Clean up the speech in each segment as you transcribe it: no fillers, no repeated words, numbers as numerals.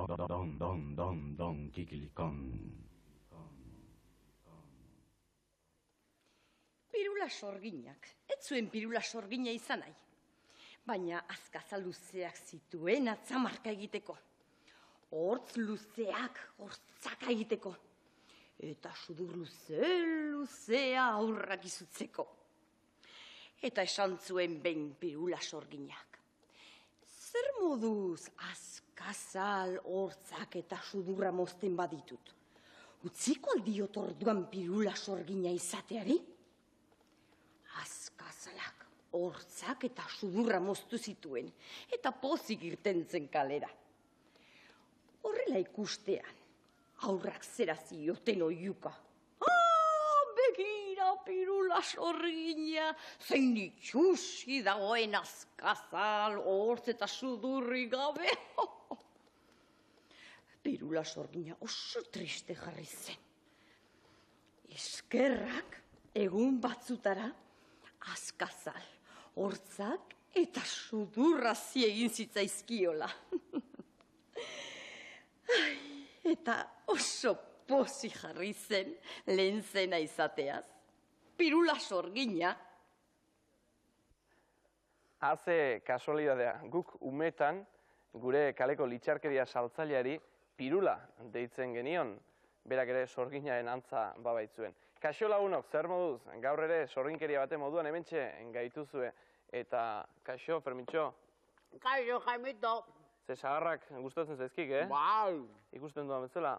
Don kikilikon. Pirula sorginak. Ez zuen pirula sorgina izan nahi. Baina azkaza luzeak zituen atzamarka egiteko. Hortz luzeak hortzaka egiteko. Eta sudur luzea aurrak izutzeko. Eta esan zuen behin pirula sorginak. Zer moduz azkazal hortzak eta sudurra mozten baditut? Utziko aldiot orduan pirula sorgina izateari? Azkazalak hortzak eta sudurra moztu zituen, eta pozik irten zen kalera. Horrela ikustean, aurrak zera zioten oiuka. Begira pirula sorgina, zein itxusi dagoen azkazal, hortz eta sudurri gabe. Pirula sorgina oso triste jarri zen. Eskerrak egun batzutara azkazal, hortzak eta sudurra ziegin zitzaizkiola. Eta oso pozi jarri zen lehen zena izateaz. Pirula sorgina. Haze kasualidadea, guk umetan gure kaleko litxarkeria saltzaileari pirula deitzen genion, berak ere sorginaren antza babaitzuen. Kaixo lagunok, zer moduz, gaur ere sorginkeria bate moduan hementxe gaituzue, eta kaixo, Fermintxo? Kaixo, Jaimito. Ze sagarrak gustatzen zaizkik, Bai. Ikusten duan bezala.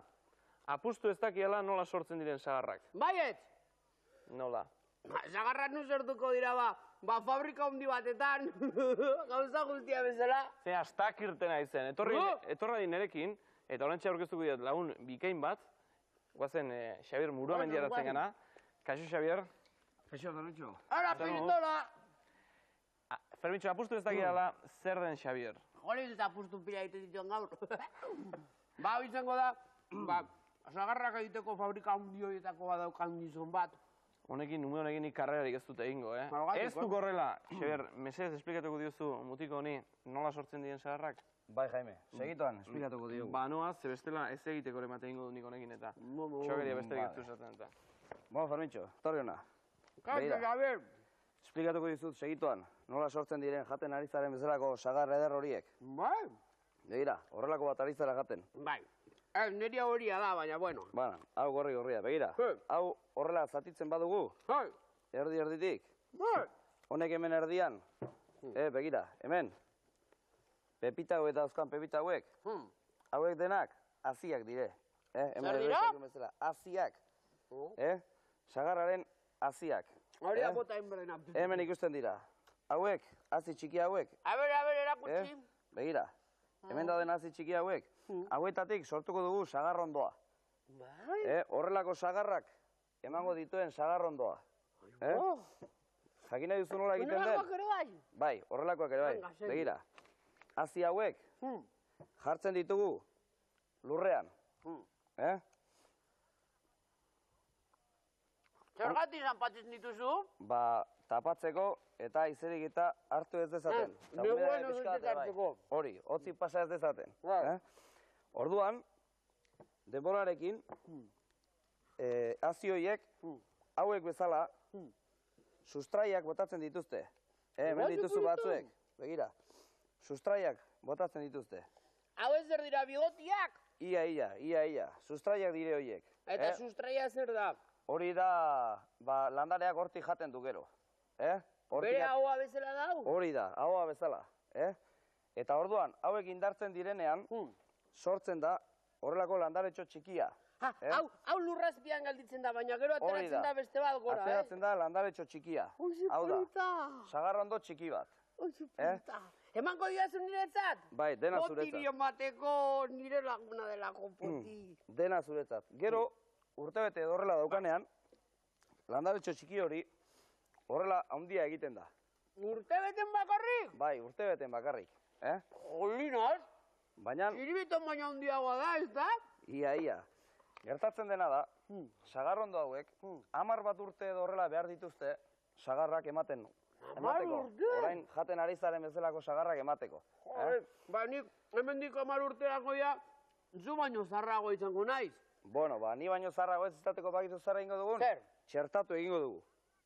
Apustu ez dakiala nola sortzen diren sagarrak. Baiet. Nola? Sagarrak nu sortuko dira fabrika handi batetan, gauza guztia bezala. Ze astak irtena izen, etorra di nerekin, eta horrentxe aurkeztuko diat lagun bikain bat, guazen Xabier Muruamendia eratzen gana. Kaixo, Xabier? Kaixo, Fermintxo. Ara, Piritola! Fermintxo, apustu ez dakiala zer den Xabier? Joliz eta apustu pila egiten dituen gaur. Izango da, sagarrak egiteko fabrika handi horietako badaukan gizon bat. Honekin, nume honekin karrerarik ez dute egingo, Ez duk horrela, Xabier, mesedez esplikatuko diozu mutiko honi nola sortzen diren sagarrak? Bai, Jaime, segituan, esplikatuko diogu. Ba, noaz, ze bestela ez egiteko ere ematen ingo du nik honekin eta txokeria besterik ez du esaten eta. Bueno, Fermintxo, torri hona. Kaixo, Xabier! Esplikatuko dizut segituan, nola sortzen diren jaten aritzaren bezalako sagar eder horiek. Bai. Begira, horrelako bat aritzara jaten. Bai. Neria horia da, baina bueno. Baina, hau gorria, begira. Hau horrela zatitzen badugu, erditik. Honek hemen erdian, begira, hemen. Pepita hauek eta dauzkan pepita hauek. Hauek denak, haziak dire. Zer dira? Haziak. Sagarraren haziak. Hori da bota inberena. Hemen ikusten dira. Hauek, hazi txiki hauek. A ber, erakutsi. Begira, hemen dauden hazi txiki hauek. Hauetatik sortuko dugu sagarrondoa. Horrelako sagarrak emango dituen sagarrondoa. Jakin nahi duzu nola egiten den? Horrelakoak ere bai? Bai, horrelakoak ere bai. Begira, hazi hauek jartzen ditugu lurrean. Zergatik zanpatzen dituzu? Ba, tapatzeko eta izerik eta hartu ez dezaten. Neguen hartzeko. Hori, hotzik pasa ez dezaten. Orduan, denborarekin, hazi horiek, hauek bezala, sustraiak botatzen dituzte. Hemen dituzu batzuek, begira. Sustraiak botatzen dituzte. Hau ez zer dira bigotiak? Ia. Sustraiak dire horiek. Eta sustraia zer da? Hori da, landareak hortik jaten du gero. Bere haua bezala dau? Hori da, haua bezala. Eta orduan, hauek indartzen direnean, sortzen da horrelako landaretxo txikia. Hau lurrazpian galditzen da, baina gero ateratzen da beste bat gora, Ateratzen da landaretxo txikia. Hau da, sagarrondo txiki bat. Emango diazu niretzat? Bai, dena zuretzat. Potiri emateko nire laguna delako poti. Dena zuretzat. Gero, urtebete horrela daukanean, landaretxo txiki hori horrela handia egiten da. Urtebeten bakarrik? Bai, urtebeten bakarrik. Jolinaz? Baina... Iribiton baina handiagoa da, ez da? Ia. Gertatzen dena da, sagarrondo hauek, 10 bat urte edo horrela behar dituzte, sagarrak emateko. Orain jaten ari zaren bezalako sagarrak emateko. Ba, nik hemendik 10 urterako ja, zu baino zarrago izango naiz. Bueno, ni baino zarrago ez izateko bakizu zarra ingo dugun? Zer? Txertatu egingo dugu.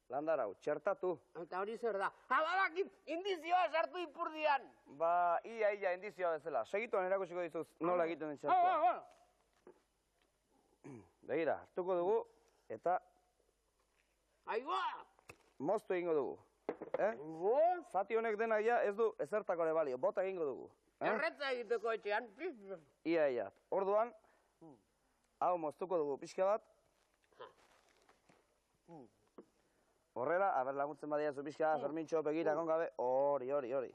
Landarau, txertatu. Eta hori zer da? Badakit, indizioa sartu ipurdian. Ia, indizioa bezala. Segituan erakusiko dizuz nola egiten den txertua. Begira, hartuko dugu, eta Aigoa! moztu egingo dugu. Zati honek dena ja ez du ezertako ere balio, bota egingo dugu. Erretza egiteko etxean. Ia. Orduan, hau moztuko dugu pixka bat. Horrela, laguntzen badiazu pixka, Fermintxo, begira, gabe, hori.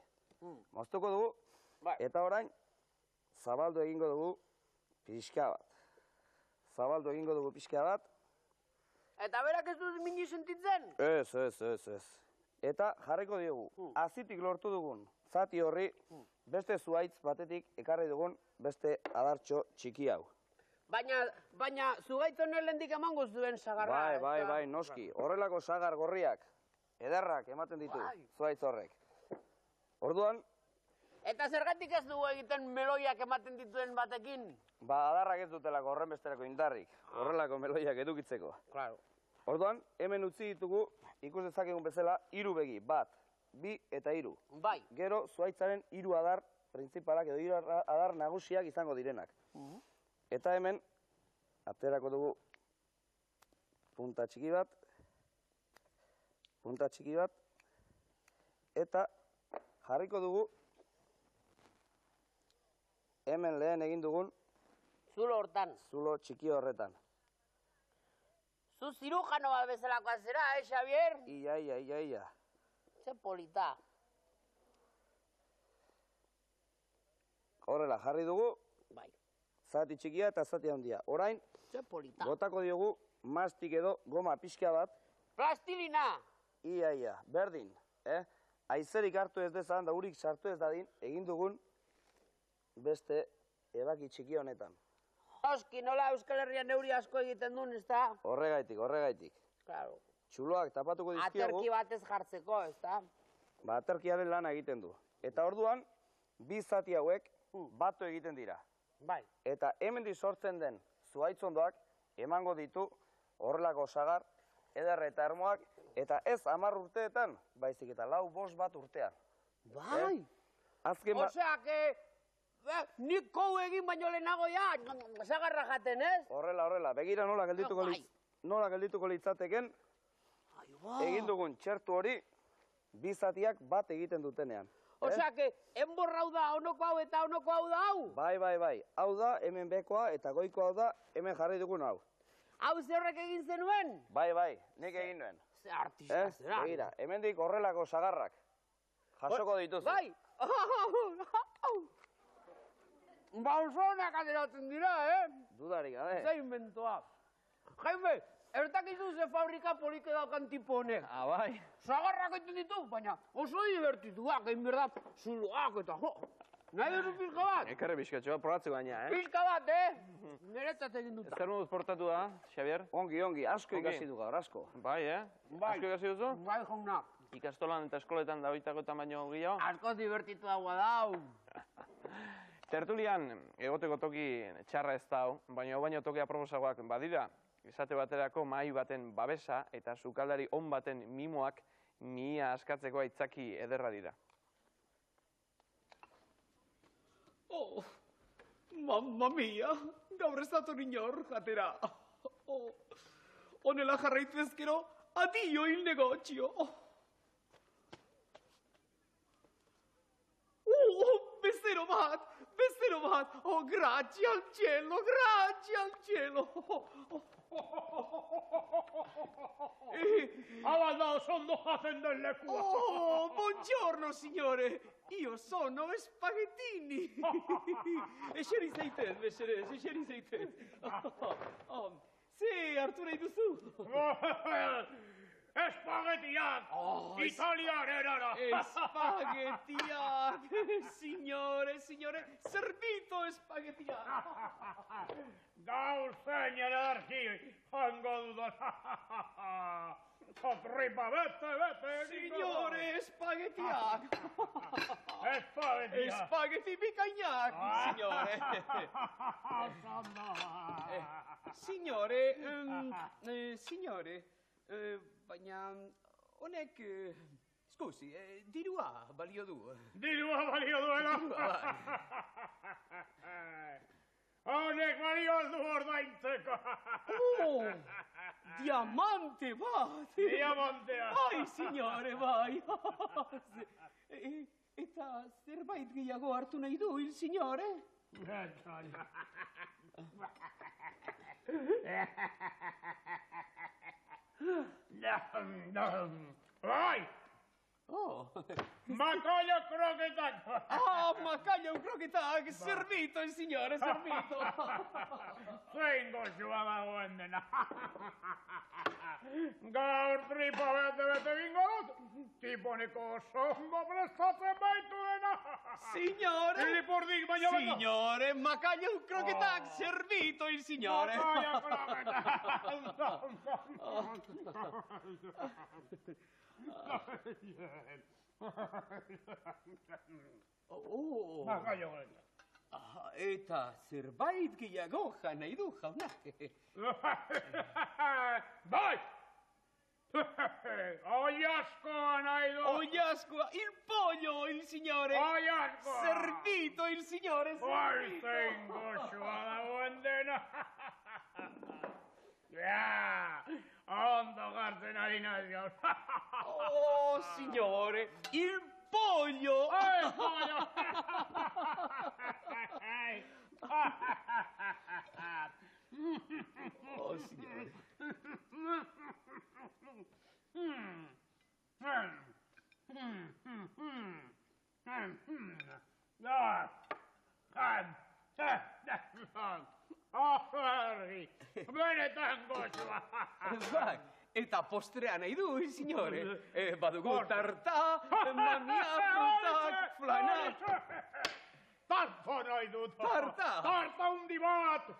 Moztuko dugu, eta orain, zabaldu egingo dugu pixka bat. Eta berak ez dut mini sentitzen? Ez. Eta jarriko diogu, azitik lortu dugun zati horri, beste zuaitz batetik ekarri dugun beste adartxo txiki hau. Baina zugaitzon helendik emango zuen sagarra. Bai, noski. Horrelako sagar gorriak, ederrak ematen ditu zuaitz horrek. Orduan, eta zergatik ez dugu egiten meloiak ematen dituen batekin? Adarrak ez dutelako horren besterako indarrik, horrelako meloiak edukitzeko. Claro. Orduan, hemen utzi ditugu, ikus dezakegun bezala, 3 begi, 1, 2 eta 3. Bai. Gero, zuaitzaren 3 adar printzipalak edo 3 adar nagusiak izango direnak. Eta hemen, aterako dugu punta txiki bat, eta jarriko dugu, hemen lehen egin dugun, Zulo hortan. zulo txiki horretan. Zu zirujano bat bezalakoa zera, Xavier? Ia. Ze polita. Horrela, jarri dugu, Bai. zati txikia eta zati handia. Orain, Ze polita. botako diogu mastik edo goma pixka bat. Plastilina! Ia, berdin. Aizerik hartu ez dezan da urik sartu ez dadin, egin dugun beste ebaki txiki honetan. Oski, nola Euskal Herrian neuri asko egiten duen, ez da? Horregaitik. Claro. Txuloak tapatuko dizkiegu. Aterki batez jartzeko, ez da? Aterkiaren lana egiten du. Eta orduan, 2 zati hauek batu egiten dira. Bai. Eta hemendik sortzen den zuaitzondoak emango ditu horrelako sagar, eder eta ermoak, eta ez 10 urteetan, baizik eta 4-5 bat urtean. Bai. Oseak, nik kou egin baino lehenago ja, sagarra jaten, ez? Horrela, begira nola geldituko litzateken, egin dugun txertu hori, 2 zatiak bat egiten dutenean. Oseak, enborra hau da, honoko hau eta honoko hau da hau? Bai. Hau da, hemen bekoa eta goiko hau da, hemen jarri dugun hau. Hau zerrek egin zenuen? Bai, nik egin nuen. Ze artista zera. Begira, hemendik horrelako sagarrak jasoko dituzu. Bai. Oso honak ateratzen dira, Dudarik gabe. Ze inventoa. Jaime, ertakizu ze fabrika polite daukan tipo honek. Bai. Sagarrak egiten ditu, baina oso divertituak, egin behar da, zuloak eta jo. Nahi duzu pizka bat? Ekarri bizkatxo bat, probatzeko baina, Pizka bat, Niretzat egin duta. Zer moduz portatu da, Xavier? Ongi, asko ikasi du gaur, asko. Bai, Bai. Asko ikasi duzu? Bai, jauna. Ikastolan eta eskoletan dagoitako tamaino gehiago? Asko divertitu dagoa dau. Tertulian egoteko toki txarra ez dau, baina toki aproposagoak badira. Esate baterako mahai baten babesa eta sukaldari on baten mimoak mihia askatzeko aitzaki ederra dira. Oh, mamma mia, gaur ez dator inor, jatera. Honela jarraitu ezkero, adio il negozio. Bezero bat. Oh, grazie al cielo. Avanzato, sono facendo le cue. Oh, buongiorno, signore. Io sono Spaghettini. E şeri zeytin, şeri zeytin. Sì, Arturo Idusu. Spaghettiac! Italiano! Spaghettiac! Signore, servito spaghettiac! Da un segno d'archivio, fango Tripa, bete. Signore, espagettiak. Espagetia. Spaghetti bicagnac, signore. Signore, baina honek, scusi, dirua balio du. Dirua balio duela. Honek balio du ordaintzeko. Oh, diamante bat. Diamantea. Bai, signore, bai. Eta zerbait gehiago hartu nahi du, il signore? Bai! Oh. Macaglio croquetak! Ah, macaglio croquetak, servito il signore, servito. Zein goxua dagoen dena. Gaur tripa bete bingo dut, tiponeko songo prestatzen baitu dena. Signore! Ilipurdik baina bata. Signore, macaglio croquetak, servito il signore. Macaglio croquetak. Oh. Macaglio croquetak. Eta zerbait gehiago nahi du, jauna. Bai! Oiaskoa nahi du! Oiaskoa, il pollo, il signore. Oiaskoa! Servito il signore, Bai, servito. zein goxua dagoen dena! Ja, ondo gartzen ari naiz gaur. Oh, signore, il pollo. Pollo! Oh, signore. Benetan goxua! Bai, eta postrea nahi du, il signore. Badugu tarta, mamia, frutak, flanak. Tarta nahi dut! Tarta? Tarta hundi bat!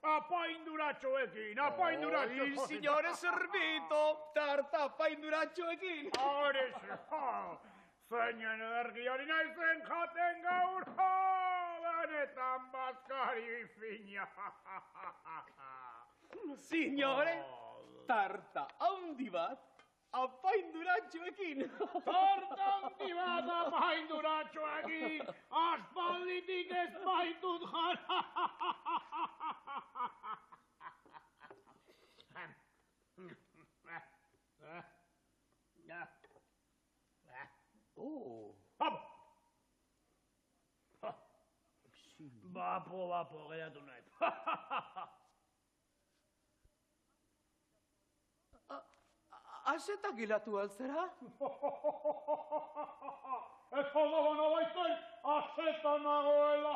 Apainduratxoekin, apainduratxo! Il signore servito, tarta apainduratxoekin. Horixe, zeinen edergiari naizen jaten gaur, benetan bazkari fina. Signore, tarta handi bat apainduratxoekin. Tarta handi bat apainduratxoekin, aspalditik ez baitut jara. Oh. Bapo, geratu nahi. Azeta gilatu altzera? Ez dago nabaitzen, azetan nagoela.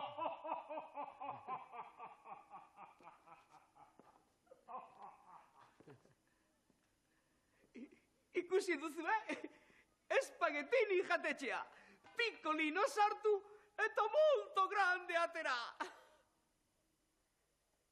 Ikusi duzu, espagetini jatetxea. Pikolino sartu eta molto grande atera.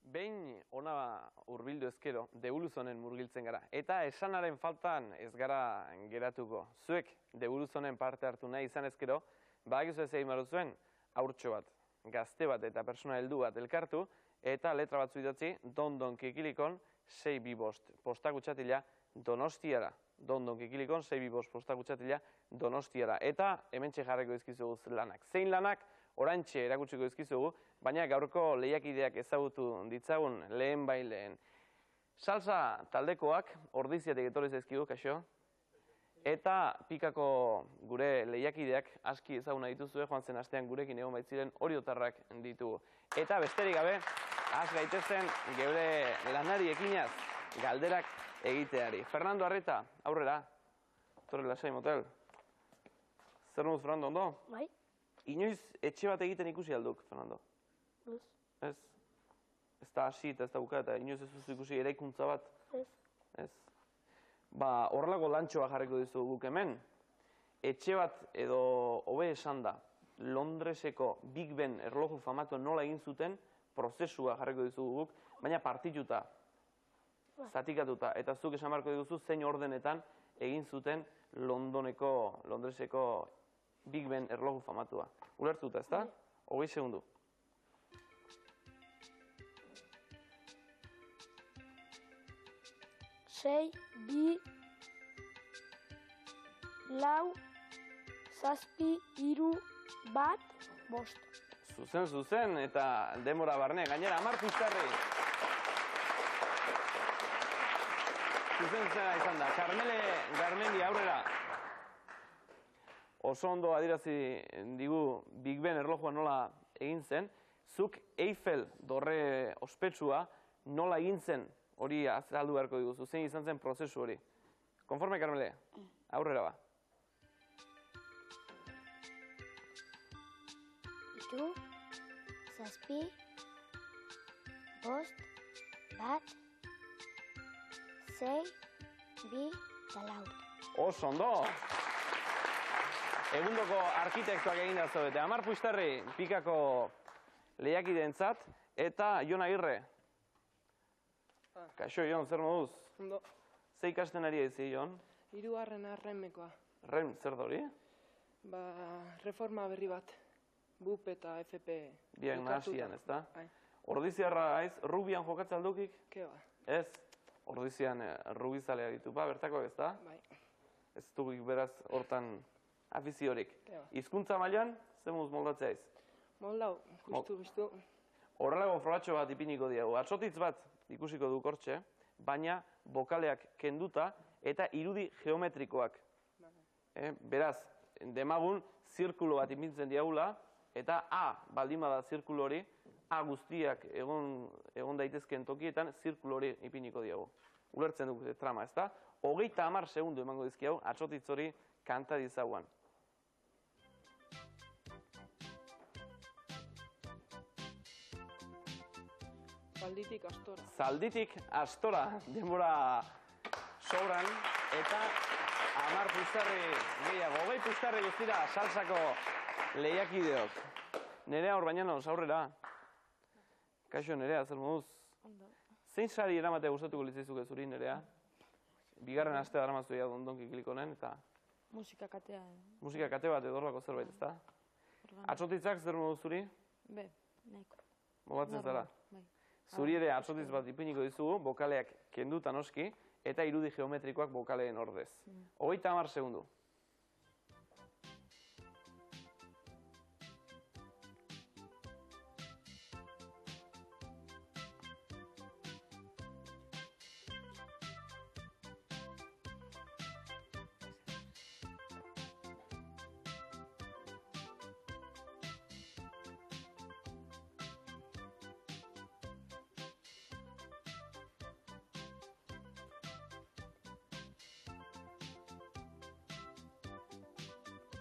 Behin ona hurbildu ezkero, Deuluzonen murgiltzen gara. Eta esanaren faltan ez gara geratuko. Zuek Deuluzonen parte hartu nahi izan ezkero, badakizu ez egin zuen, haurtxo bat, gazte bat eta persona heldu bat elkartu, eta letra batzu idatzi, Dondon Kikilikon 625 postakutxatila Donostiara. Dondon Kikilikon 625 postakutxatila Donostiara. Eta hementxe jarriko dizkizugu lanak. Zein lanak, orantxe erakutsiko dizkizugu, baina gaurko lehiakideak ezagutu ditzagun lehen baileen. Salsa taldekoak ordiziatik etorri zaizkigu, kaixo? Eta pikako gure lehiakideak aski ezaguna dituzue, joan zen astean gurekin egon baitziren oriotarrak ditugu. Eta besterik gabe, has gaitezen geure lanari ekinaz galderak egiteari. Fernando Arreta, aurrera. Torre lasai motel. Zer nuz, Fernando, ondo? Bai, Inoiz etxe bat egiten ikusi alduk, Fernando? ez, Ez? Ez da hasi eta ez da buka, eta inoiz ez duzu ikusi eraikuntza bat? ez. Ez? Ba, horrelako lantxoa jarriko dizu guk hemen. Etxe bat edo hobe esan da, Londreseko Big Ben erloju famatu nola egin zuten prozesua jarriko dizugu guk, baina partituta, zatikatuta, eta zuk esan beharko diguzu zein ordenetan egin zuten Londreseko Big Ben erloju famatua. Ulertuta, ezta? 20 segundu. 6, 2, 4, 7, 3, 1, 5. Zuzen, eta denbora barne, gainera, 10 pizkarri. Zuzen izan da, Karmele Garmendi aurrera. Oso ondo adirazi digu Big Ben erlojua nola egin zen, zuk Eiffel dorre ospetsua nola egin zen hori azaldu beharko diguzu, zein izan zen prozesu hori. Konforme, Karmele? Aurrera ba. Iru, 7, 5, 1, 6, 2, eta 4. Oso ondo! Egundoko arkitektoak egin da zaudete. 10 puistarri Pikako lehiakideentzat eta Jon Agirre. Kaixo, Jon, zer moduz? Ondo. Ze ikasten ari ezi, Jon? 3. Renmekoa. Ren, zer da hori? Reforma berri bat. BUP eta FP. Biak nahasian, ez da? Bai. Ordiziarra aiz, rubian jokatza aldukik? Ke ba. Ez, ordizian rubizalea ditu, bertakoak ez da? Bai. Ez dugik beraz hortan afiziorik. Ke ba. Hizkuntza mailan, zer moduz moldatzea iz? Moldau, justu. Horrelago frogatxo bat ipiniko diagu. Atsotitz bat ikusiko du hortxe, baina bokaleak kenduta eta irudi geometrikoak. Beraz, demagun zirkulo bat ipintzen diagula, eta A baldin bada zirkulo hori, A guztiak egon daitezkeen tokietan zirkulo hori ipiniko diagu. Ulertzen dugu trama, ez da? 30 segundu emango dizkiagu, atsotitz hori kanta dizaguan. Zalditik Astora. Zalditik Astora, denbora sobran, eta 10 puztarri gehiago, 20 puztarri guztira salsako lehiakideok. Nerea hor bainanos, aurrera. Kaixo, Nerea, zer moduz? Zein sari eramatea gustatuko litzaizuke zuri, Nerea? Bigarren astea daramazu ja Donki Klikonen, eta... Musika katea. Musika kate bat edo horrelako zerbait, ezta? Atsotitzak zer moduz zuri? Be, nahiko. Mobatzen zara? Bai. Zuri ere atsotitz bat ipiniko dizugu, bokaleak kenduta noski, eta irudi geometrikoak bokaleen ordez. 30 segundu.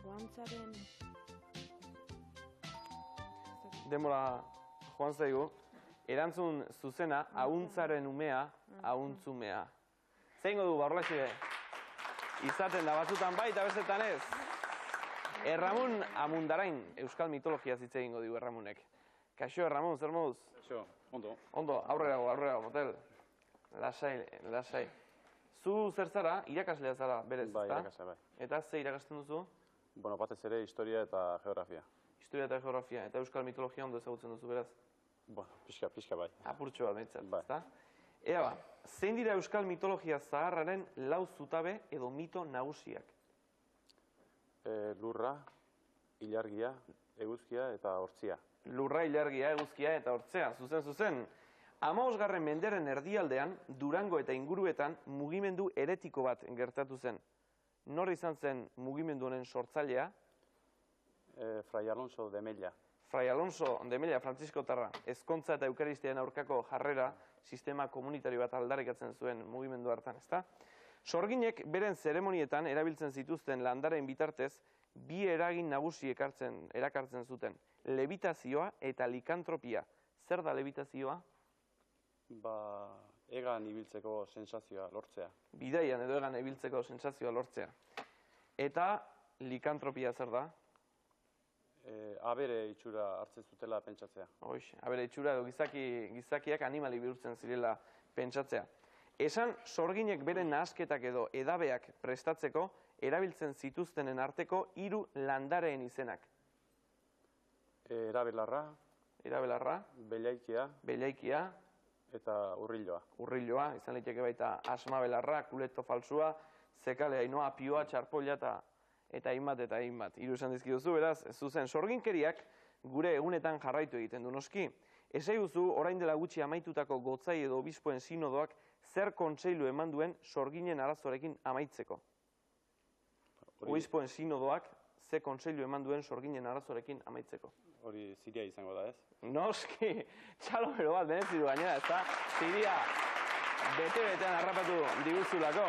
Joantzaren... Denbora joan zaigu, erantzun zuzena, ahuntzaren umea, ahuntzumea. Zeingo du, Barlaxe? Izaten da batzutan bai eta bestetan ez. Erramun Amundarain, euskal mitologia zitze egingo digu Erramunek. Kaixo, Erramun, zer moduz? Kaixo, ondo. Ondo, aurrera, motel. Lasai. Zu zer zara, irakaslea zara, berez, Bai, ezta? irakaslea, bai. Eta ze irakasten duzu? Bueno, batez ere, historia eta geografia. Historia eta geografia, eta euskal mitologia ondo ezagutzen duzu, beraz? Bueno, pixka bai. Apurtxo bat behintzat, Bai. ezta? Ea ba, zein dira euskal mitologia zaharraren lau zutabe edo mito nagusiak? Lurra, ilargia, eguzkia eta hortzia. Lurra, ilargia, eguzkia eta hortzea, zuzen. 15. Mendearen erdialdean, Durango eta inguruetan mugimendu heretiko bat gertatu zen. Nor izan zen mugimendu honen sortzailea? Fray Alonso de Mella. Fray Alonso de Mella, Frantziskotarra, ezkontza eta eukaristiaren aurkako jarrera sistema komunitario bat aldarrikatzen zuen mugimendu hartan, ezta? Sorginek beren zeremonietan erabiltzen zituzten landaren bitartez, bi eragin nagusi erakartzen zuten, levitazioa eta likantropia. Zer da levitazioa? Egan ibiltzeko sensazioa lortzea. Bidaian edo egan ibiltzeko sensazioa lortzea. Eta likantropia zer da? Abere itxura hartzen zutela pentsatzea. Abere itxura edo gizakiak animali bihurtzen zirela pentsatzea. Esan sorginek bere nahasketak edo edabeak prestatzeko erabiltzen zituztenen arteko 3 landareen izenak. Erabelarra, Belaikia, eta urrilloa. Urrilloa, izan liteke baita asmabelarra, kuleto falsua, zekale ainoa, pioa, txarpoila eta hainbat eta hainbat. 3 esan dizkiduzu, beraz, zuzen sorginkeriak gure egunetan jarraitu egiten du noski. Esaiguzu, orain dela gutxi amaitutako gotzai edo obispoen sinodoak zer kontseilu eman duen sorginen arazorekin amaitzeko. Obispoen sinodoak ze kontseilu eman duen sorginen arazorekin amaitzeko. Hori Siria izango da, ez? Noski, txalomero bat benezidu gainera, ez da? Siria bete-betean harrapatu diguzulako.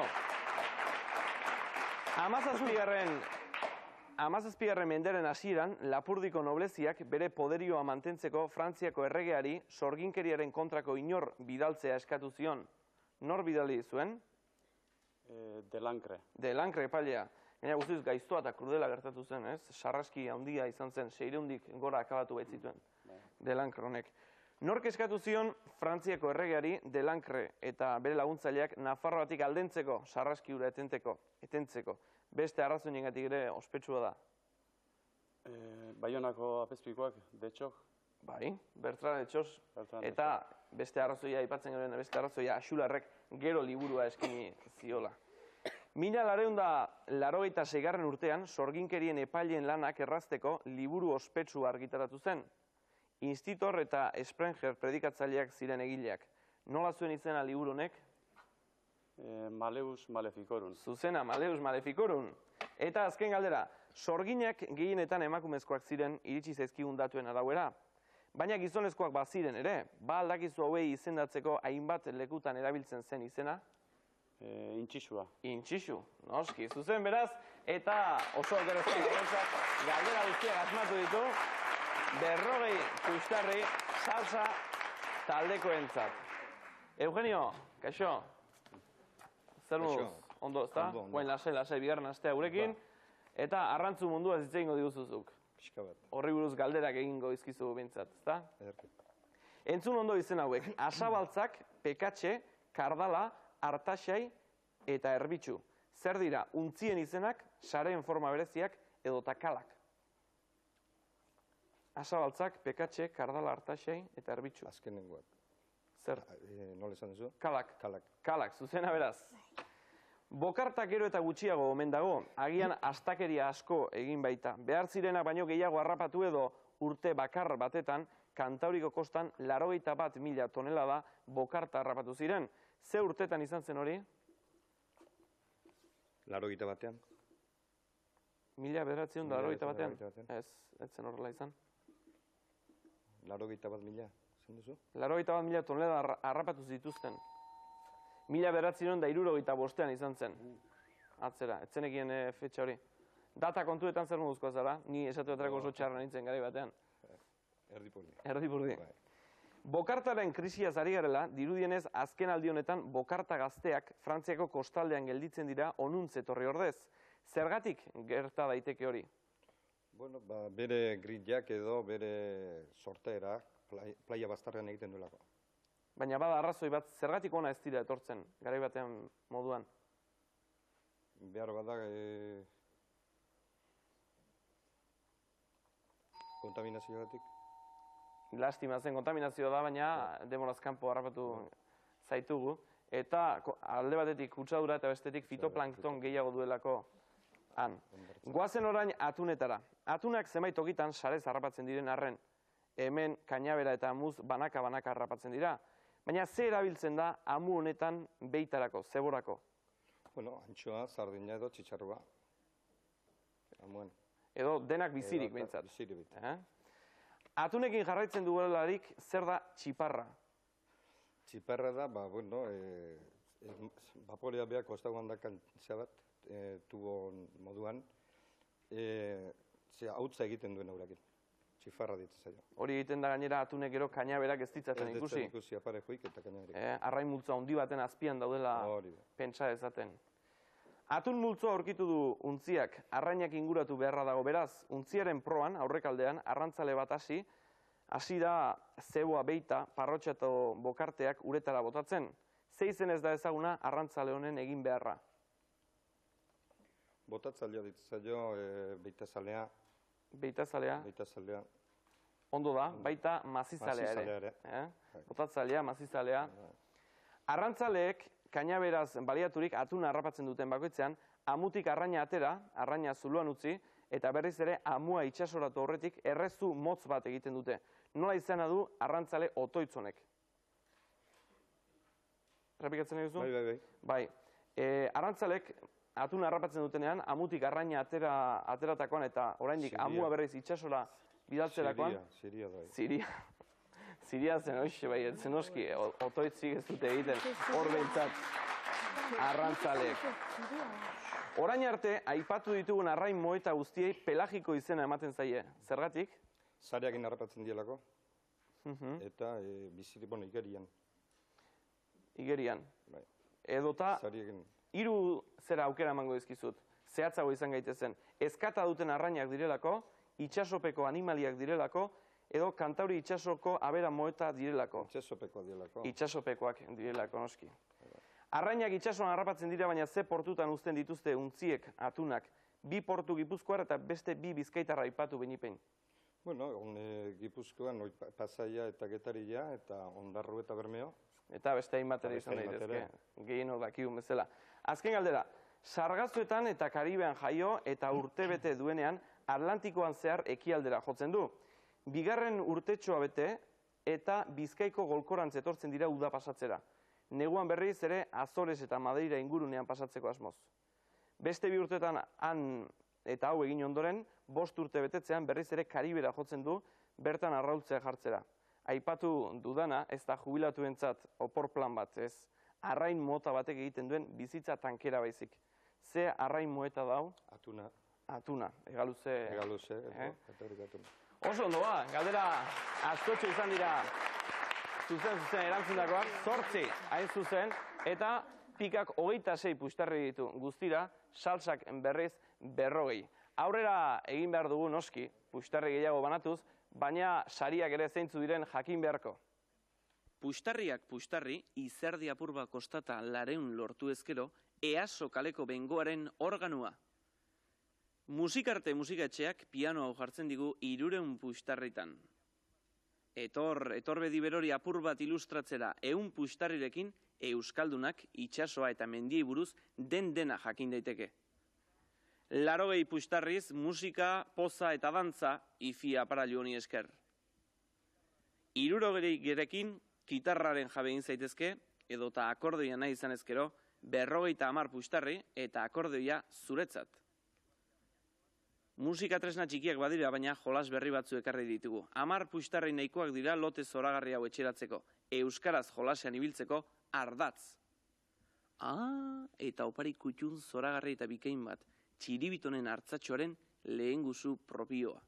17. menderen hasieran, Lapurdiko nobleziak bere poderioa mantentzeko Frantziako erregeari sorginkeriaren kontrako inor bidaltzea eskatu zion. Nor bidali zuen? Delancre. Delancre epailea. Gaina guztiz gaiztoa eta krudela gertatu zen, ez? Sarraski handia izan zen, 600 gora akabatu baitzituen. Delancre honek. Nork eskatu zion Frantziako erregeari Delancre eta bere laguntzaileak Nafarroatik aldentzeko, sarraski hura etentzeko. Beste arrazoiengatik ere ospetsua da. Baionako apezpikoak, Detxok. Bai, Bertran Etxos. Eta beste arrazoia, aipatzen genuen beste arrazoia, Axularrek gero liburua eskini ziola. 1986 urtean, sorginkerien epaileen lanak errazteko liburu ospetsu argitaratu zen. Institor eta Sprenger predikatzaileak ziren egileak. Nola zuen izena liburu honek? Maleus Maleficorum. Zuzena, Maleus Maleficorum. Eta azken galdera, sorginak gehienetan emakumezkoak ziren iritsi zaizkigun datuen arabera. Baina gizonezkoak baziren ere, ba aldakizu hauei izendatzeko hainbat lekutan erabiltzen zen izena? Intxixua. Intxixu, noski, zuzen beraz, eta oso gerozkoan galdera guztiak asmatu ditu, 40 kustarri salsa taldekoentzat. Eugenio, kaixo? Zer moduz? Ondo, ezta? Guain lasai, bigarren astea gurekin, eta arrantzu mundua hitz egingo diguzuzuk. Horri buruz galderak egingo izkizu bintzat, ezta? Entzun ondo izen hauek, asabaltzak, pekatxe, kardala, artaxai eta erbitxu. Zer dira, untzien izenak, sareen forma bereziak edo takalak. Asabaltzak, pekatxe, kardala, artaxai eta erbitxu. Azkenengoak. Zer? Nola esan duzu? Kalak. Kalak, zuzena beraz. Bokarta gero eta gutxiago omen dago, agian astakeria asko egin baita. Behar zirena baino gehiago harrapatu edo urte bakar batetan, Kantauriko kostan 81.000 tonelada bokarta harrapatu ziren. Ze urtetan izan zen hori? 80 batean. 1980 batean? Ez zen horrela izan. 81.000, zen duzu? 81.000 tonelada harrapatu zituzten. 1975 izan zen. Atzera, etzenekien fetxa hori. Data kontuetan zer moduzkoa zara? Ni esatu atrako oso txarra nintzen garai batean. Erdipurdi. Bokartaren krisiaz ari garela, dirudienez azken aldi honetan bokarta gazteak Frantziako kostaldean gelditzen dira onuntze etorri ordez. Zergatik gerta daiteke hori? Bueno, bere grillak edo bere sortera playa bastarrean egiten duelako. Baina bada arrazoi bat, zergatik ona ez dira etortzen, garai batean moduan? Behar bada kontaminazioatik. Lastima zen kontaminazioa da, baina demoraz kanpo harrapatu zaitugu. Eta alde batetik kutsadura eta bestetik fitoplankton gehiago duelako han. Goazen orain atunetara. Atunak zenbait tokitan sarez harrapatzen diren arren. Hemen kainabera eta muz banaka-banaka harrapatzen dira. Baina ze erabiltzen da amu honetan beitarako, zeborako? Bueno, antxoa, sardina edo txitxarrua. Amuen. Edo denak bizirik behintzat. Bizirik. Atunekin jarraitzen duelarik zer da txiparra? Txiparra da, bueno, vaporea behar kostagoan dakan bat, tubo moduan, hautza egiten duen aurakin. Txiparra ditzen zailo. Hori egiten da gainera atunek gero kainaberak ez ditzaten ikusi. Ez ditzaten ikusi apare joik eta kainaberak. Arrain multzoa handi baten azpian daudela pentsa ezaten. Atun multzoa aurkitu du untziak, arrainak inguratu beharra dago beraz, untziaren proan, aurrekaldean, arrantzale bat hasi da zeboa beita, parrotxa eta bokarteak uretara botatzen. Zeizen ez da ezaguna arrantzale honen egin beharra. Botatzailea ditzaio beitazalea. Beitazalea. Beitazalea. Ondo da, baita mazizalea ere. Botatzailea, mazizalea. Arrantzaleek, kainaberaz baliaturik atuna harrapatzen duten bakoitzean, amutik arraina atera, arraina zuluan utzi, eta berriz ere amua itsasoratu horretik errezu motz bat egiten dute. Nola izena du arrantzale otoitzonek? Errepikatzen duzu? Bai. Arrantzalek atuna harrapatzen dutenean, amutik arraina ateratakoan eta oraindik amua berriz itsasora bidaltzerakoan. Siria da. Siria zen hoxe, bai, zen oski, otoitzik ez dute egiten, hor behintzat arrantzaleek. Orain arte, aipatu ditugun arrain moeta guztiei pelagiko izena ematen zaie. Zergatik? Sareakin harrapatzen dielako. Eta igerian. Igerian. Edota, hiru zera aukera emango dizkizut. Zehatzago izan gaitezen. Ezkata duten arrainak direlako, itsasopeko animaliak direlako, edo kantauri itsasoko abera moeta direlako. Itsasopekoak direlako. Itsasopekoak direlako, noski. Arrainak itsasoan harrapatzen dira, baina ze portutan uzten dituzte untziek, atunak. 2 portu Gipuzkoar eta beste 2 Bizkaitarra aipatu behipein. Bueno, Gipuzkoan Pasaia eta Getaria eta Ondarru eta Bermeo. Eta beste hainbat ere izan daitezke, gehienok dakigun bezala. Azken galdera, Sargazuetan eta Karibean jaio eta urtebete duenean Atlantikoan zehar ekialdera jotzen du. Bigarren urtetxoa bete eta Bizkaiko golkorantz etortzen dira uda pasatzera. Neguan berriz ere Azores eta Madeira ingurunean pasatzeko asmoz. Beste 2 urtetan han eta hau egin ondoren, 5 urte betetzean berriz ere Karibera jotzen du bertan arraultzea jartzera. Aipatu dudana, ez da jubilatuentzat opor plan bat, ez arrain mota batek egiten duen bizitza tankera baizik. Ze arrain moeta dau? Atuna. Atuna, egaluze. Egaluze, Oso ondo ba, galdera askotxo izan dira zuzen erantzundakoak, 8 hain zuzen, eta pikak 26 puxtarri ditu guztira, salsak berriz 40. Aurrera egin behar dugu noski, puxtarri gehiago banatuz, baina sariak ere zeintzu diren jakin beharko. Puxtarriak puxtarri, izerdi apur bat kostata 200 lortu ezkero, EASO kaleko bengoaren organua. Musikarte musikatxeak piano hau jartzen digu 300 puxtarritan. Etor bedi berori apur bat ilustratzera 100 puxtarrirekin, euskaldunak itsasoa eta mendiei buruz dena jakin daiteke. 80 puxtarriz musika, poza eta dantza ifia aparailu honi esker. 60 gerekin gitarraren jabe egin zaitezke, edota akordeoia nahi izan ezkero, 50 puxtarri eta akordeoia zuretzat. Musika tresna txikiak badira, baina jolas berri batzu ekarri ditugu. 10 puxtarri nahikoak dira lote zoragarri hau etxeratzeko, euskaraz jolasean ibiltzeko ardatz. Eta opari kutxun zoragarri eta bikain bat, txiribitonen hartzatxoaren lehen guzu propioa.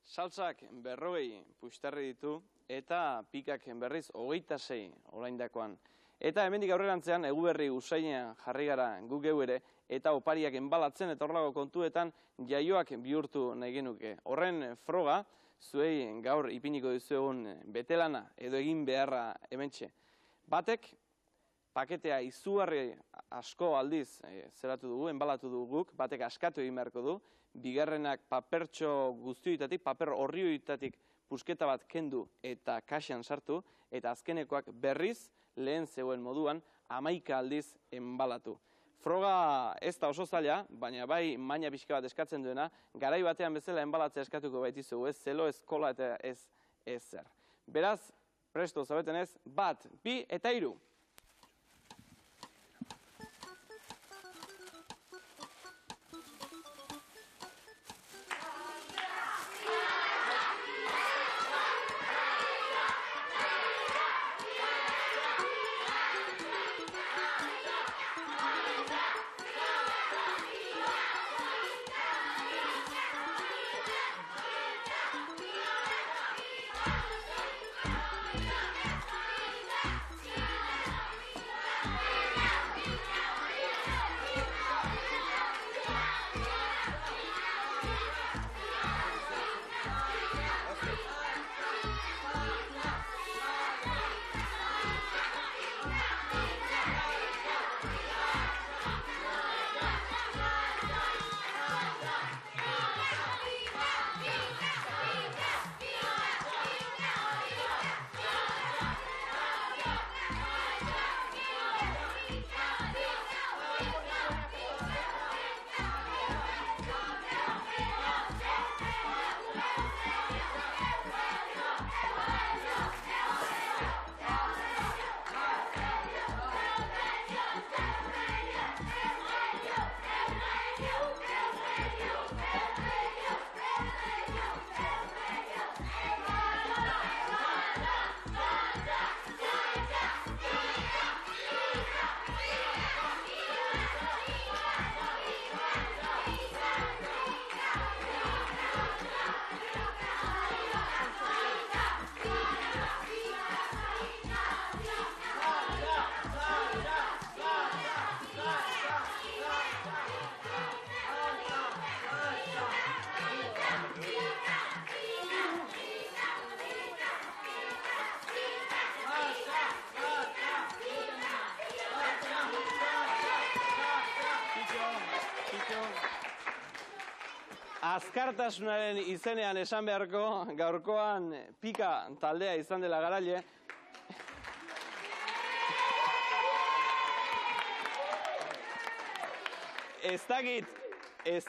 Salsak 40 puxtarri ditu eta pikak berriz 26 oraindakoan. Eta hemendik aurrerantzean Eguberri usainean jarri gara guk geu ere eta opariak enbalatzen eta horrelako kontuetan jaioak bihurtu nahi genuke. Horren froga, zuei gaur ipiniko dizuegun betelana edo egin beharra hementxe. Batek paketea izugarri asko aldiz zeratu dugu, enbalatu dugu guk, batek askatu egin beharko du, bigarrenak papertxo guztioitatik, paper horrioitatik pusketa bat kendu eta kaxan sartu, eta azkenekoak berriz lehen zegoen moduan 11 aldiz enbalatu. Froga ez da oso zaila, baina bai maina pixka bat eskatzen duena, garai batean bezala enbalatzea eskatuko baitizugu, ez zelo, ez kola eta ez zer. Beraz, presto zabeten ez, 1, 2 eta 3. Azkartasunaren izenean esan beharko, gaurkoan pika taldea izan dela garaile. Ez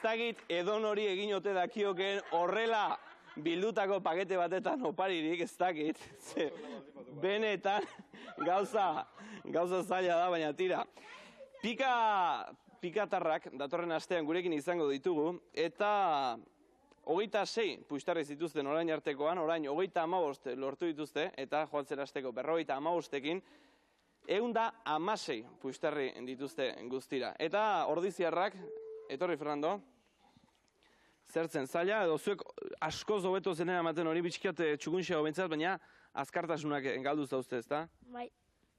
dakit edon hori egin ote dakioken horrela bildutako pakete batetan oparirik, ez dakit. Benetan gauza zaila da, baina tira. Pikatarrak datorren astean gurekin izango ditugu, eta 26 puxtarri zituzten orain artekoan, orain 35 lortu dituzte, eta joan zen asteko 55ekin, 116 puxtarri dituzte guztira. Eta ordiziarrak, etorri Fernando, zertzen zaila, edo zuek askoz hobeto zenera ematen hori bitxikat txukunxeago bentsat, baina azkartasunak galdu zauzte, ezta? Bai.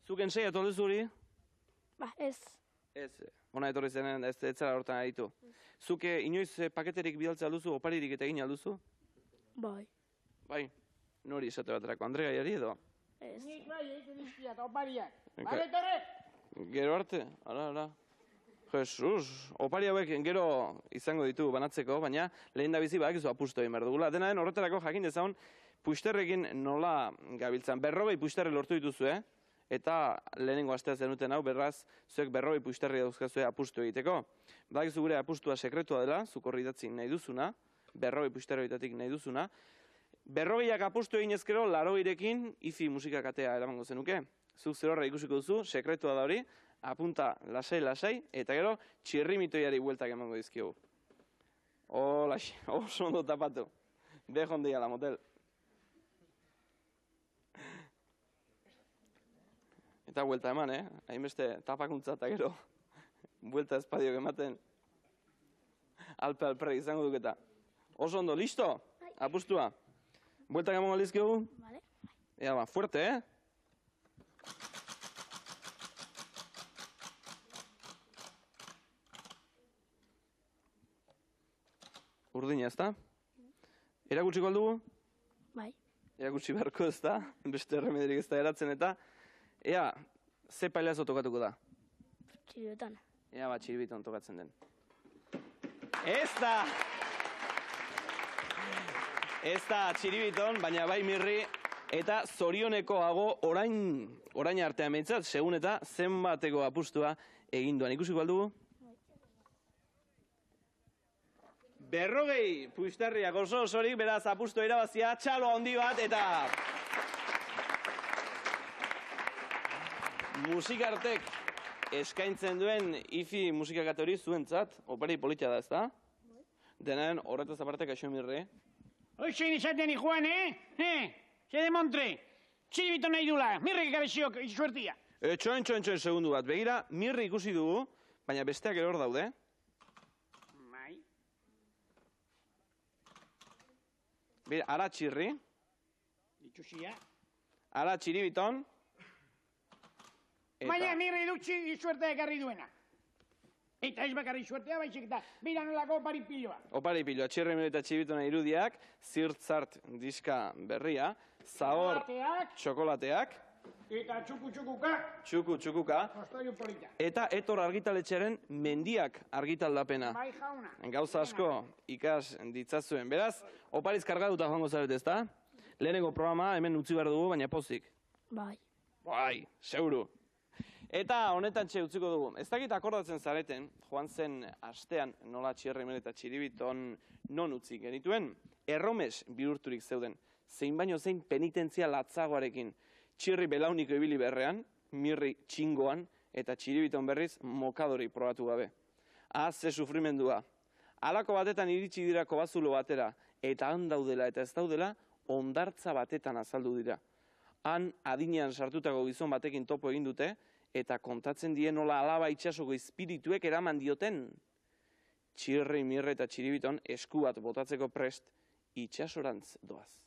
Zuk ensei atondu zuri? Ba, ez. Ez, ona etorri zenen ez zara hortan aritu. Zuk inoiz paketerik bidaltza alduzu, oparirik eta egin alduzu? Bai. Bai, nori esate baterako, Andre Gaiari edo? Ez. Nik bai, egiten dizkiat, opariak. Bale, torre? Gero arte, ara. Jesus, opari hauek gero izango ditugu banatzeko, baina lehen da bizi badakizu apustu egin behar dugula. Dena den horretarako jakin dezagun puxterrekin nola gabiltzan. 40 puxterre lortu dituzue, eta lehenengo astea zenuten hau, berraz, zuek 40 puxterri dauzkazue apustu egiteko. Badakizu gure apustua sekretua dela, zuk horri idatzi nahi duzuna, 40 puxterroitatik nahi duzuna. 40ak apustu egin ezkero, 80rekin IFI musikakatea eramango zenuke. Zuk zer horra ikusiko duzu, sekretua da hori, apunta lasai, eta gero txirrimitoiari bueltak emango dizkigu. Olaxe, oso ondo tapatu. Dejo ondia la motel. Eta buelta eman, hainbeste tapakuntza eta gero buelta espadiok ematen. Alpe izango duketa. Oso ondo, listo? Apustua. Bueltak emango dizkigu? Vale. Ea ba, fuerte, Urdina, ez da? Erakutsiko aldugu? Bai. Erakutsi beharko, ez da? Beste erremederik ez da eratzen eta... Ea, ze pailazo tokatuko da? Txiribetan. Ea, txiribiton tokatzen den. Ez da! Ez da txiribiton, baina bai mirri, eta zorionekoago orain artean behintzat, segun eta zenbateko apustua eginduan. Ikusiko aldugu? 40 puxtarriak oso osorik, beraz apustu irabazia, txalo handi bat, eta musikartek eskaintzen duen IFI musikakate hori zuentzat, opari politia da, ez da? Denen horretaz aparte kaixo mirri. Hoxein esaten ikuan, Zede montre, txiribito nahi dula, mirrik gabeziok suertia. Txoen segundu bat, begira, mirri ikusi dugu, baina besteak eror daude. Bira, ara txirri. Itxusia. Ara txiribiton. Baina nire duk suertea ekarri duena. Eta ez bakarri suertea, baizik eta bira nolako opari piloa. Opari piloa, txirri mire eta txiribitona irudiak, zirtzart diska berria, zahor txokolateak. Eta txukuka. Txukuka. Ostoio polita. Eta etor argitaletxearen mendiak argitaldapena. Bai jauna. Gauza asko ikas ditzazuen. Beraz, opariz kargatuta joango zaret, ez da? Lehenengo programa hemen utzi behar dugu, baina pozik. Bai. Bai, seguru. Eta honetan utziko dugu. Ez dakit akordatzen zareten, joan zen astean nola txirrimen eta txiribiton non utzi genituen, erromes bihurturik zeuden. Zein baino zein penitentzia latzagoarekin. Txirri belauniko ibili berrean, mirri txingoan, eta txiribiton berriz mokadori probatu gabe. Ze sufrimendua. Halako batetan iritsi dira kobazulo batera, eta han daudela eta ez daudela, ondartza batetan azaldu dira. Han adinean sartutako gizon batekin topo egin dute, eta kontatzen die nola alaba itxasoko espirituek eraman dioten. Txirri, mirre eta txiribiton esku bat botatzeko prest, itxasorantz doaz.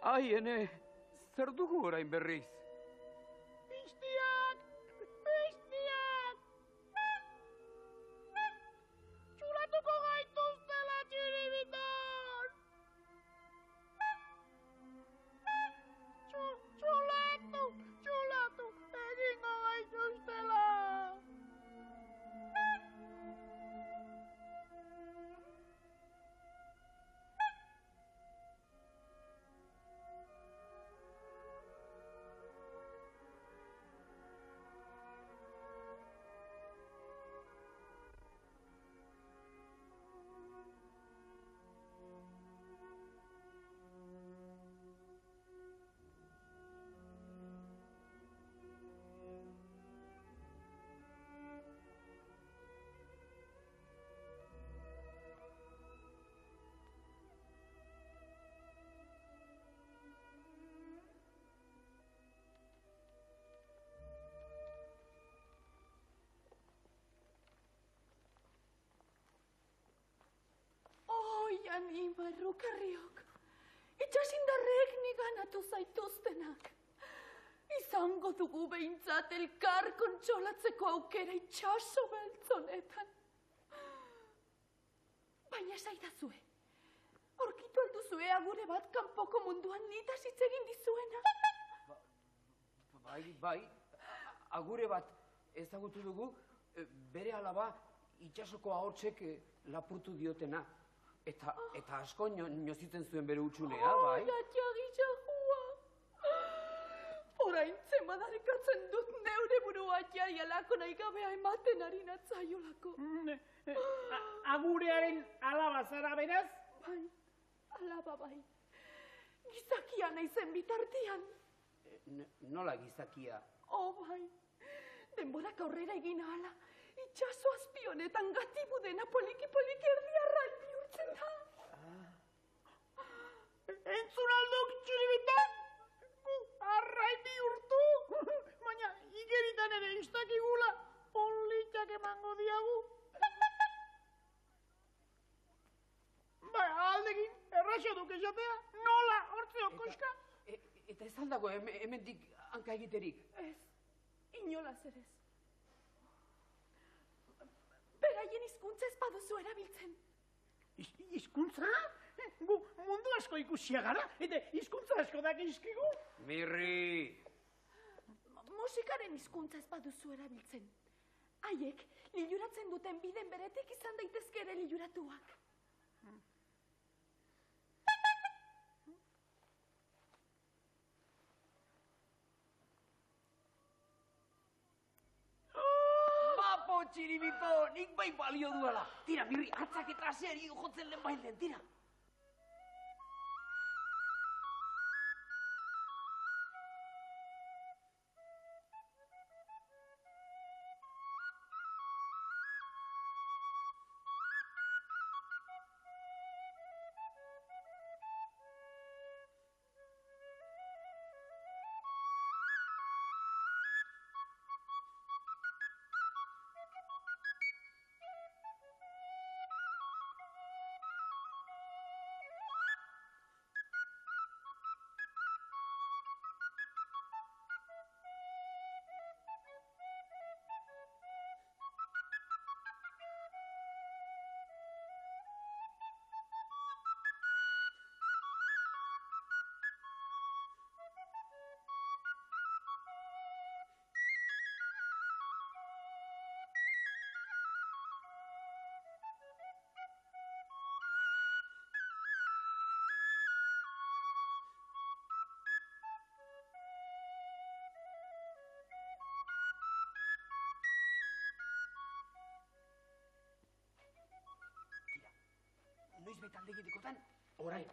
Ai, ene, zer dugu orain berriz? Piztiak! Piztiak! Txulatuko gaituztela, Txiribiton! Txulatu, egingo gaituztela! Ni barrukarriok, itxasindarrek niganatu zaituztenak. Izango dugu behintzat elkar kontsolatzeko aukera itxaso beltzonetan. Baina esaidazue, aurkitu alduzue agure bat kanpoko munduan nitaz hitz egin dizuena. Bai, agure bat ezagutu dugu, bere alaba itxasoko ahotsek lapurtu diotena. Eta asko nozitzen zuen bere utxunea, bai? Atxagitza jua. Orain zemadarekatzen dut neure burua atxarialako nahi gabea ematen ari natzaiolako. Agurearen alaba zara beraz? Bai, alaba bai. Gizakia naizen bitartian. Nola gizakia? Bai, denborak aurrera egin ahala, itxaso azpionetan gatibu dena poliki-poliki erdiarra bihurtzen da. Entzun alduk, Txiribiton! Gu arrai bihurtu! Baina igeritan ere istakigula politak emango diagu. Aldegin, erraxo duk esatea, nola hortzeo koska? Eta ez aldago hemendik hanka egiterik? Ez, inolaz ere ez. Beraien hizkuntza ez baduzu erabiltzen. Hizkuntza? Gu mundu asko ikusia gara, eta hizkuntza asko dakizkigu. Mirri! Musikaren hizkuntza ez baduzu erabiltzen. Haiek, liluratzen duten biden beretik izan daitezke ere liluratuak. Txiribito, nik bai balio duela. Tira, Mirri, atzak eta aseari jotzen lehen bailen, tira. Noiz betalde egitekotan, orain.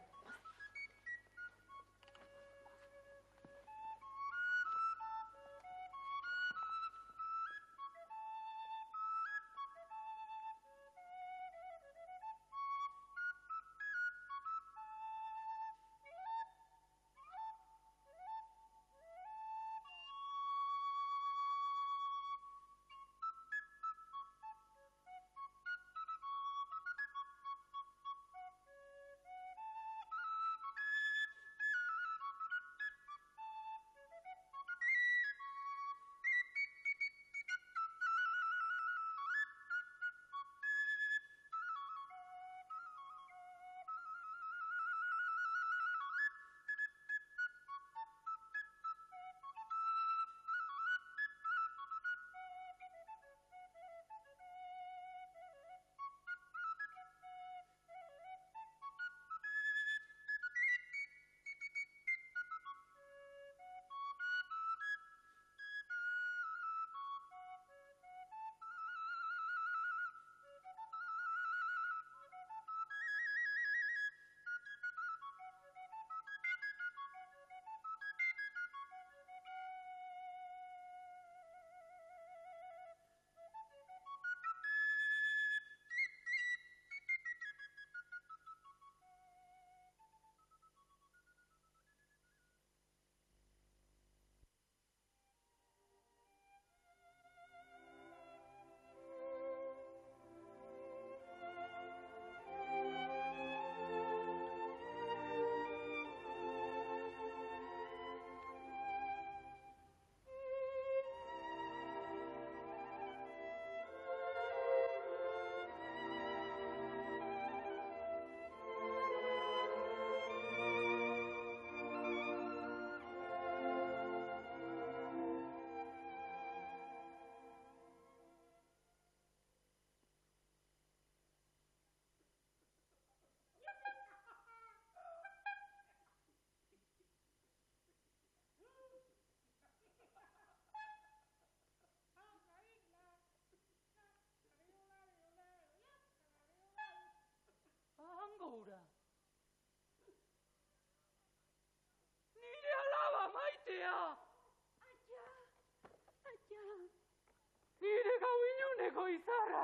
Nire gau inuneko izarra!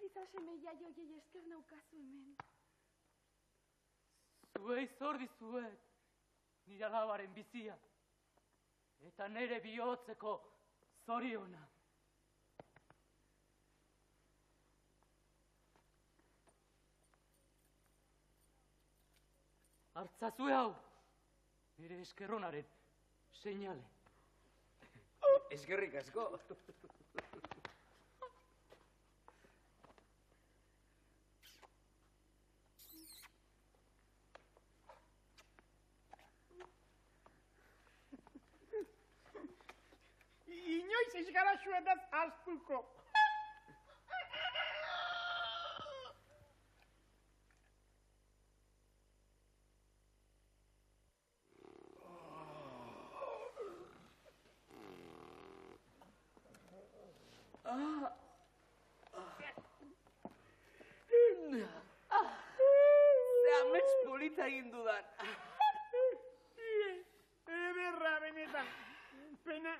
Izaseme jaioiei esker naukazu hemen. Zuei zor dizuet, nire alabaren bizia. Eta nire bihotzeko zoriona. Hartzazue hau, nire eskerronaren seinale. Eskerrik asko. Inoiz ez gara zuetaz astuko. Ze amets polita egin dudan. Ederra, benetan. Pena,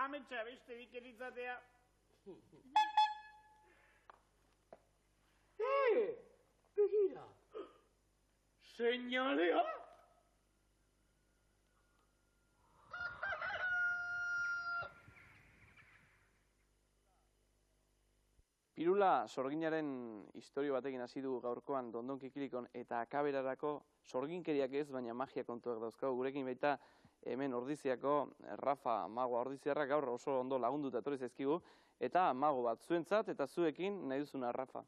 ametsa beste dikeritzatea. Begira. Seinalea? Pirula sorginaren historio batekin hasi dugu gaurkoan Dondon Kikilikon eta akaberarako sorginkeriak ez, baina magia kontuak dauzkagu. Gurekin baita hemen Ordiziako Rafa magoa Ordiziarra gaur oso ondo lagunduta etorri zaizkigu eta mago bat zuentzat eta zuekin nahi duzuna Rafa.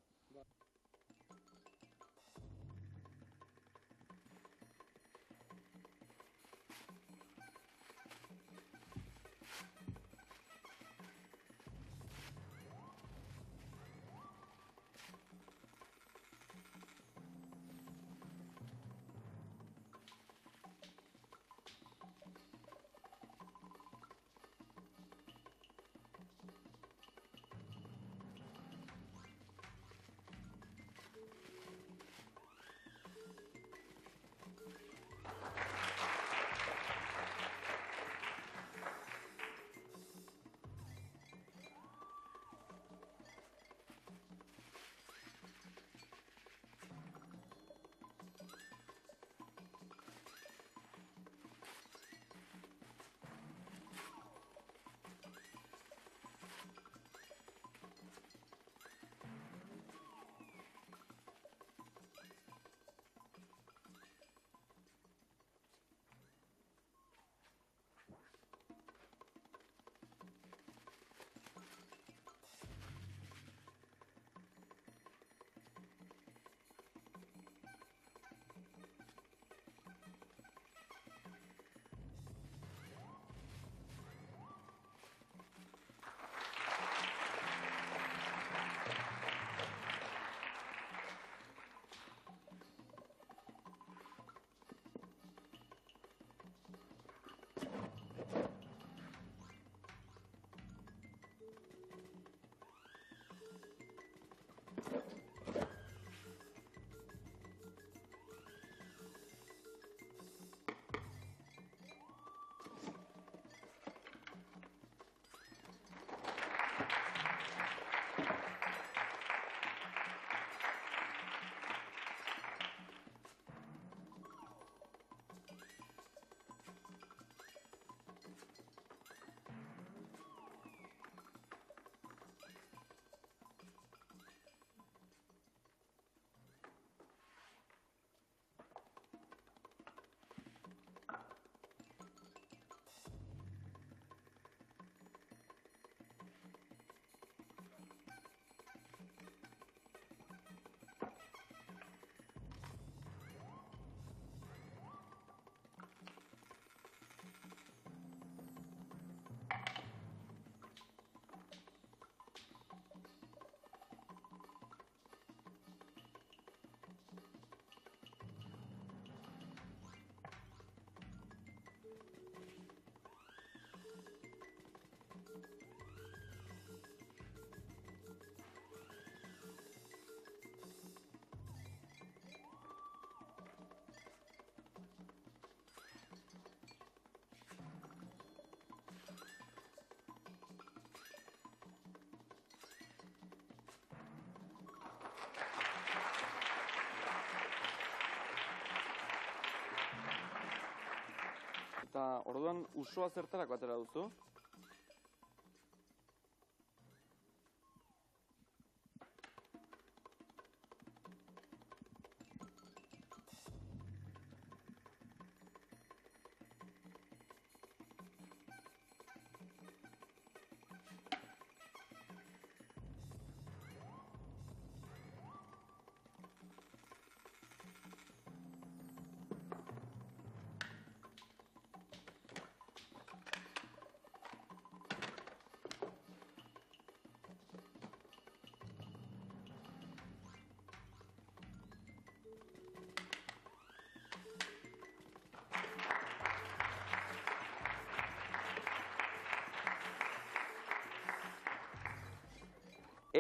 Eta orduan usoa zertarako atera duzu?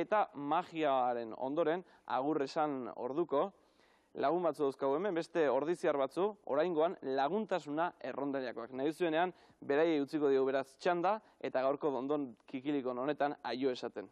Eta magiaren ondoren, agur esan orduko, lagun batzu dauzkagu hemen, beste ordiziar batzu, oraingoan laguntasuna errondariakoak. Nahi duzuenean, beraiei utziko dugu beraz txanda, eta gaurko dondon kikilikon honetan aio esaten.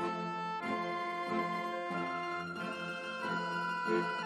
Thank you.